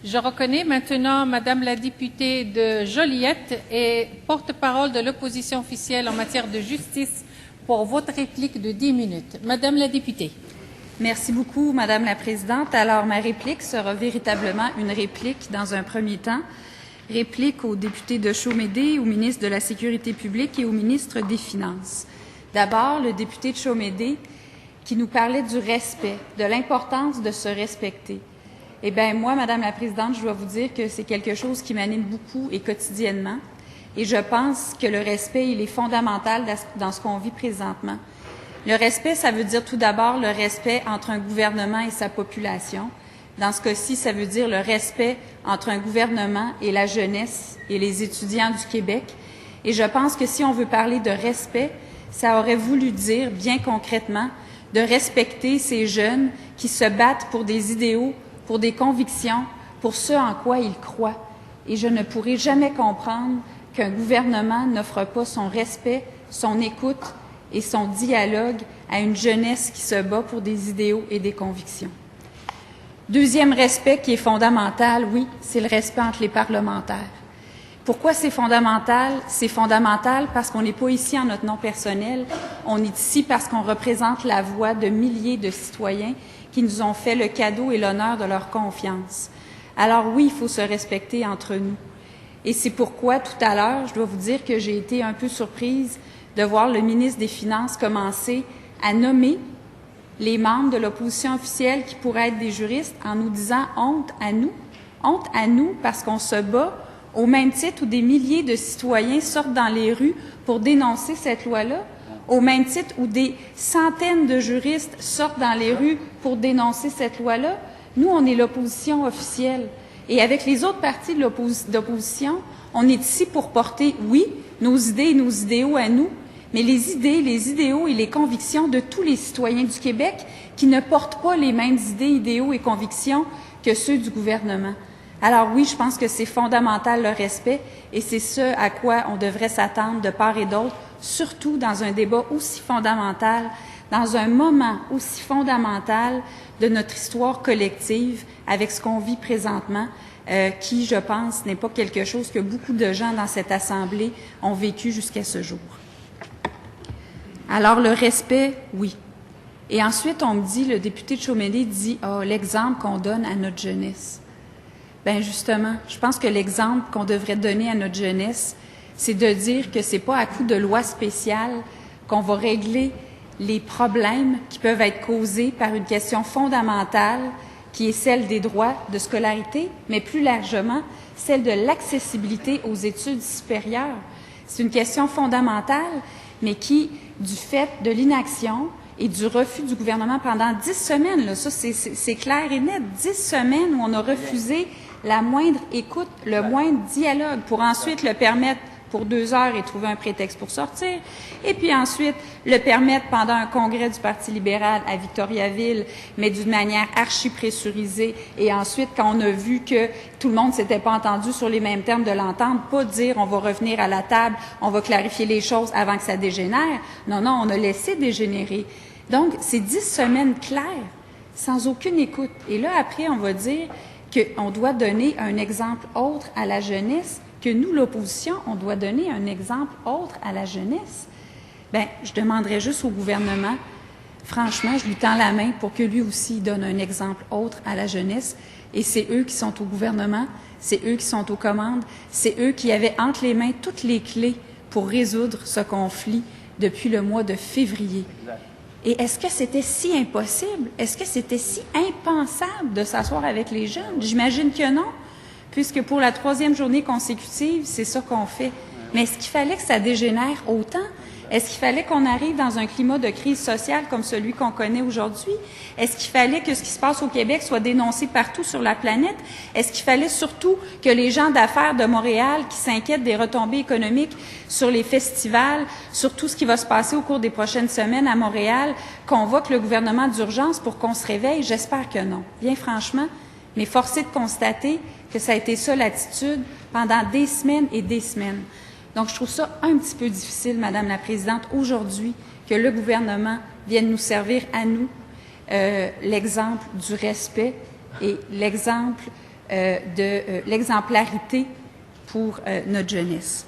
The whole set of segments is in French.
Je reconnais maintenant Madame la députée de Joliette et porte-parole de l'opposition officielle en matière de justice pour votre réplique de 10 minutes. Madame la députée. Merci beaucoup, Madame la Présidente. Alors, ma réplique sera véritablement une réplique dans un premier temps. Réplique au député de Chaumédé, au ministre de la Sécurité publique et au ministre des Finances. D'abord, le député de Chaumédé qui nous parlait du respect, de l'importance de se respecter. Eh bien, moi, Madame la Présidente, je dois vous dire que c'est quelque chose qui m'anime beaucoup et quotidiennement. Et je pense que le respect, il est fondamental dans ce qu'on vit présentement. Le respect, ça veut dire tout d'abord le respect entre un gouvernement et sa population. Dans ce cas-ci, ça veut dire le respect entre un gouvernement et la jeunesse et les étudiants du Québec. Et je pense que si on veut parler de respect, ça aurait voulu dire, bien concrètement, de respecter ces jeunes qui se battent pour des idéaux, pour des convictions, pour ce en quoi ils croient. Et je ne pourrai jamais comprendre qu'un gouvernement n'offre pas son respect, son écoute et son dialogue à une jeunesse qui se bat pour des idéaux et des convictions. Deuxième respect qui est fondamental, oui, c'est le respect entre les parlementaires. Pourquoi c'est fondamental? C'est fondamental parce qu'on n'est pas ici en notre nom personnel, on est ici parce qu'on représente la voix de milliers de citoyens qui nous ont fait le cadeau et l'honneur de leur confiance. Alors oui, il faut se respecter entre nous. Et c'est pourquoi, tout à l'heure, je dois vous dire que j'ai été un peu surprise de voir le ministre des Finances commencer à nommer les membres de l'opposition officielle qui pourraient être des juristes en nous disant « honte à nous parce qu'on se bat au même titre où des milliers de citoyens sortent dans les rues pour dénoncer cette loi-là, au même titre où des centaines de juristes sortent dans les rues pour dénoncer cette loi-là. Nous, on est l'opposition officielle. Et avec les autres partis de l'opposition, on est ici pour porter, oui, nos idées et nos idéaux à nous, mais les idées, les idéaux et les convictions de tous les citoyens du Québec qui ne portent pas les mêmes idées, idéaux et convictions que ceux du gouvernement. Alors oui, je pense que c'est fondamental le respect et c'est ce à quoi on devrait s'attendre de part et d'autre, surtout dans un débat aussi fondamental, dans un moment aussi fondamental de notre histoire collective avec ce qu'on vit présentement, qui, je pense, n'est pas quelque chose que beaucoup de gens dans cette Assemblée ont vécu jusqu'à ce jour. Alors, le respect, oui. Et ensuite, on me dit, le député de Chaumédé dit « Ah, l'exemple qu'on donne à notre jeunesse ». Bien, justement, je pense que l'exemple qu'on devrait donner à notre jeunesse, c'est de dire que ce n'est pas à coup de loi spéciale qu'on va régler les problèmes qui peuvent être causés par une question fondamentale qui est celle des droits de scolarité, mais plus largement, celle de l'accessibilité aux études supérieures. C'est une question fondamentale, mais qui, du fait de l'inaction et du refus du gouvernement pendant 10 semaines, là, ça c'est clair et net, 10 semaines où on a refusé la moindre écoute, le moindre dialogue pour ensuite le permettre pour 2 heures et trouver un prétexte pour sortir, et puis ensuite le permettre pendant un congrès du Parti libéral à Victoriaville, mais d'une manière archi-pressurisée, et ensuite, quand on a vu que tout le monde ne s'était pas entendu sur les mêmes termes de l'entente, pas dire on va revenir à la table, on va clarifier les choses avant que ça dégénère. Non, non, on a laissé dégénérer. Donc, c'est 10 semaines claires, sans aucune écoute. Et là, après, on va dire qu'on doit donner un exemple autre à la jeunesse, que nous, l'opposition, on doit donner un exemple autre à la jeunesse. Bien, je demanderais juste au gouvernement, franchement, je lui tends la main pour que lui aussi donne un exemple autre à la jeunesse. Et c'est eux qui sont au gouvernement, c'est eux qui sont aux commandes, c'est eux qui avaient entre les mains toutes les clés pour résoudre ce conflit depuis le mois de février. Et est-ce que c'était si impossible? Est-ce que c'était si impensable de s'asseoir avec les jeunes? J'imagine que non, puisque pour la 3e journée consécutive, c'est ça qu'on fait. Mais est-ce qu'il fallait que ça dégénère autant? Est-ce qu'il fallait qu'on arrive dans un climat de crise sociale comme celui qu'on connaît aujourd'hui? Est-ce qu'il fallait que ce qui se passe au Québec soit dénoncé partout sur la planète? Est-ce qu'il fallait surtout que les gens d'affaires de Montréal qui s'inquiètent des retombées économiques sur les festivals, sur tout ce qui va se passer au cours des prochaines semaines à Montréal, convoquent le gouvernement d'urgence pour qu'on se réveille? J'espère que non. Bien franchement, mais force est de constater que ça a été ça l'attitude pendant des semaines et des semaines. Donc, je trouve ça un petit peu difficile, Madame la Présidente, aujourd'hui, que le gouvernement vienne nous servir à nous l'exemple du respect et l'exemple de l'exemplarité pour notre jeunesse.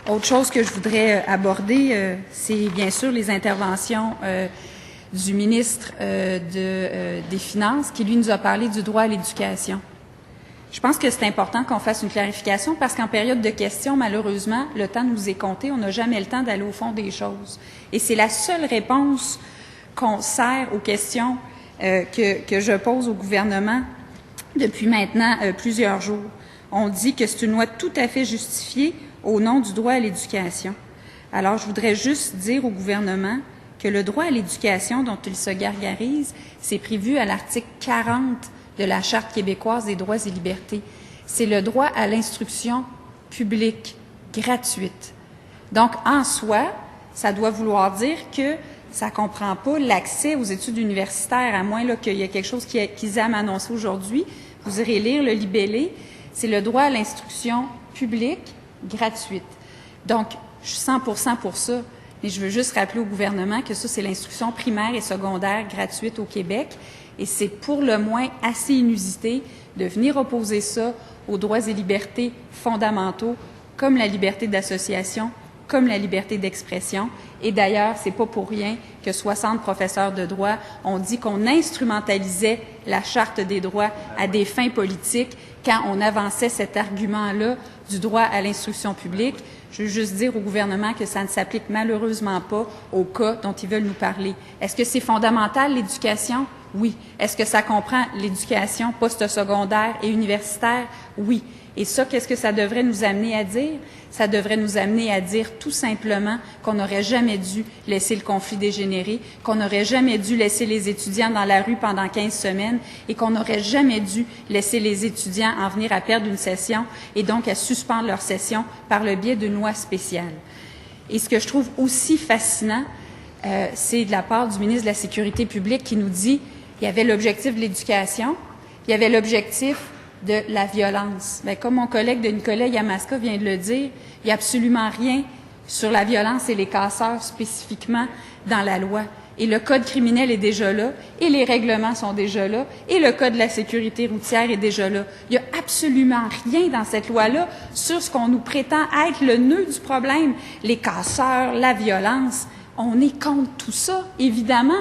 Autre chose que je voudrais aborder, c'est bien sûr les interventions du ministre des Finances, qui lui nous a parlé du droit à l'éducation. Je pense que c'est important qu'on fasse une clarification parce qu'en période de questions, malheureusement, le temps nous est compté. On n'a jamais le temps d'aller au fond des choses. Et c'est la seule réponse qu'on sert aux questions que je pose au gouvernement depuis maintenant plusieurs jours. On dit que c'est une loi tout à fait justifiée au nom du droit à l'éducation. Alors, je voudrais juste dire au gouvernement que le droit à l'éducation dont il se gargarise, c'est prévu à l'article 40 de la Charte québécoise des droits et libertés. C'est le droit à l'instruction publique, gratuite. Donc, en soi, ça doit vouloir dire que ça ne comprend pas l'accès aux études universitaires, à moins qu'il y ait quelque chose qu'ils aiment annoncer aujourd'hui. Vous irez lire le libellé. C'est le droit à l'instruction publique, gratuite. Donc, je suis 100% pour ça. Mais je veux juste rappeler au gouvernement que ça, c'est l'instruction primaire et secondaire gratuite au Québec. Et c'est pour le moins assez inusité de venir opposer ça aux droits et libertés fondamentaux, comme la liberté d'association, comme la liberté d'expression. Et d'ailleurs, c'est pas pour rien que 60 professeurs de droit ont dit qu'on instrumentalisait la Charte des droits à des fins politiques quand on avançait cet argument-là du droit à l'instruction publique. Je veux juste dire au gouvernement que ça ne s'applique malheureusement pas au cas dont ils veulent nous parler. Est-ce que c'est fondamental, l'éducation? Oui. Est-ce que ça comprend l'éducation postsecondaire et universitaire? Oui. Et ça, qu'est-ce que ça devrait nous amener à dire? Ça devrait nous amener à dire tout simplement qu'on n'aurait jamais dû laisser le conflit dégénérer, qu'on n'aurait jamais dû laisser les étudiants dans la rue pendant 15 semaines et qu'on n'aurait jamais dû laisser les étudiants en venir à perdre une session et donc à suspendre leur session par le biais d'une loi spéciale. Et ce que je trouve aussi fascinant, c'est de la part du ministre de la Sécurité publique qui nous dit qu'il y avait l'objectif de l'éducation, il y avait l'objectif de la violence. Bien, comme mon collègue de Nicolas Yamaska vient de le dire, il n'y a absolument rien sur la violence et les casseurs spécifiquement dans la loi. Et le code criminel est déjà là, et les règlements sont déjà là, et le code de la sécurité routière est déjà là. Il n'y a absolument rien dans cette loi-là sur ce qu'on nous prétend être le nœud du problème. Les casseurs, la violence, on est contre tout ça, évidemment.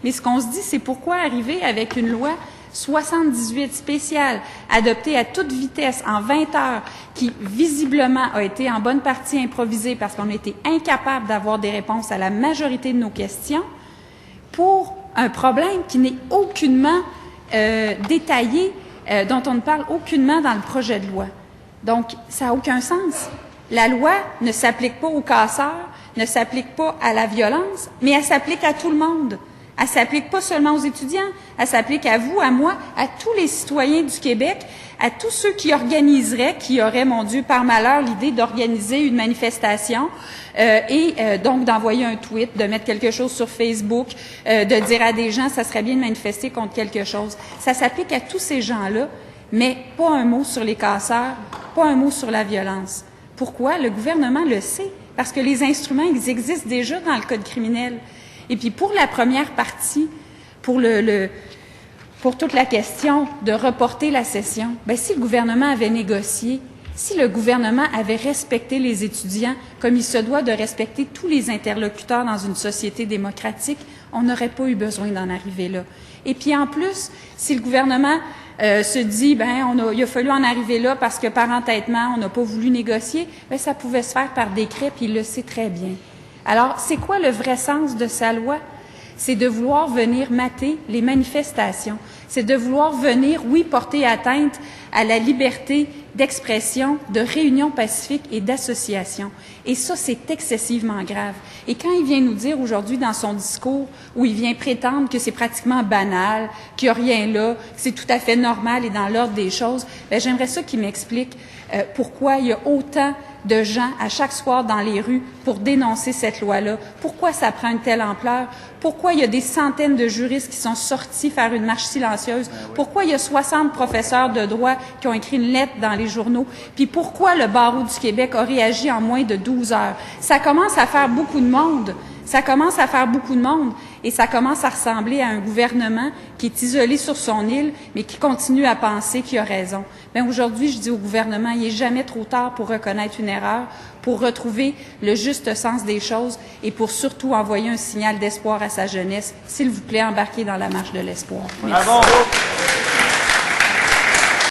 Mais ce qu'on se dit, c'est pourquoi arriver avec une loi 78 spéciale, adoptée à toute vitesse en 20 heures, qui visiblement a été en bonne partie improvisée parce qu'on a été incapable d'avoir des réponses à la majorité de nos questions, pour un problème qui n'est aucunement détaillé, dont on ne parle aucunement dans le projet de loi. Donc, ça n'a aucun sens. La loi ne s'applique pas aux casseurs, ne s'applique pas à la violence, mais elle s'applique à tout le monde. Elle s'applique pas seulement aux étudiants, elle s'applique à vous, à moi, à tous les citoyens du Québec, à tous ceux qui organiseraient, qui auraient, mon Dieu, par malheur, l'idée d'organiser une manifestation donc d'envoyer un tweet, de mettre quelque chose sur Facebook, de dire à des gens, ça serait bien de manifester contre quelque chose. Ça s'applique à tous ces gens-là, mais pas un mot sur les casseurs, pas un mot sur la violence. Pourquoi? Le gouvernement le sait, parce que les instruments, ils existent déjà dans le Code criminel. Et puis, pour la première partie, pour toute la question de reporter la session, bien, si le gouvernement avait négocié, si le gouvernement avait respecté les étudiants comme il se doit de respecter tous les interlocuteurs dans une société démocratique, on n'aurait pas eu besoin d'en arriver là. Et puis, en plus, si le gouvernement se dit, bien, il a fallu en arriver là parce que par entêtement, on n'a pas voulu négocier, bien, ça pouvait se faire par décret, puis il le sait très bien. Alors, c'est quoi le vrai sens de sa loi? C'est de vouloir venir mater les manifestations. C'est de vouloir venir, oui, porter atteinte à la liberté d'expression, de réunion pacifique et d'association. Et ça, c'est excessivement grave. Et quand il vient nous dire aujourd'hui dans son discours, où il vient prétendre que c'est pratiquement banal, qu'il n'y a rien là, que c'est tout à fait normal et dans l'ordre des choses, bien, j'aimerais ça qu'il m'explique pourquoi il y a autant de gens à chaque soir dans les rues pour dénoncer cette loi-là. Pourquoi ça prend une telle ampleur? Pourquoi il y a des centaines de juristes qui sont sortis faire une marche silencieuse? Pourquoi il y a 60 professeurs de droit qui ont écrit une lettre dans les journaux? Puis pourquoi le barreau du Québec a réagi en moins de 12 heures? Ça commence à faire beaucoup de monde. Ça commence à faire beaucoup de monde. et ça commence à ressembler à un gouvernement qui est isolé sur son île, mais qui continue à penser qu'il a raison. Bien, aujourd'hui, je dis au gouvernement, il n'est jamais trop tard pour reconnaître une erreur, pour retrouver le juste sens des choses et pour surtout envoyer un signal d'espoir à sa jeunesse. S'il vous plaît, embarquez dans la marche de l'espoir. Merci. Bravo.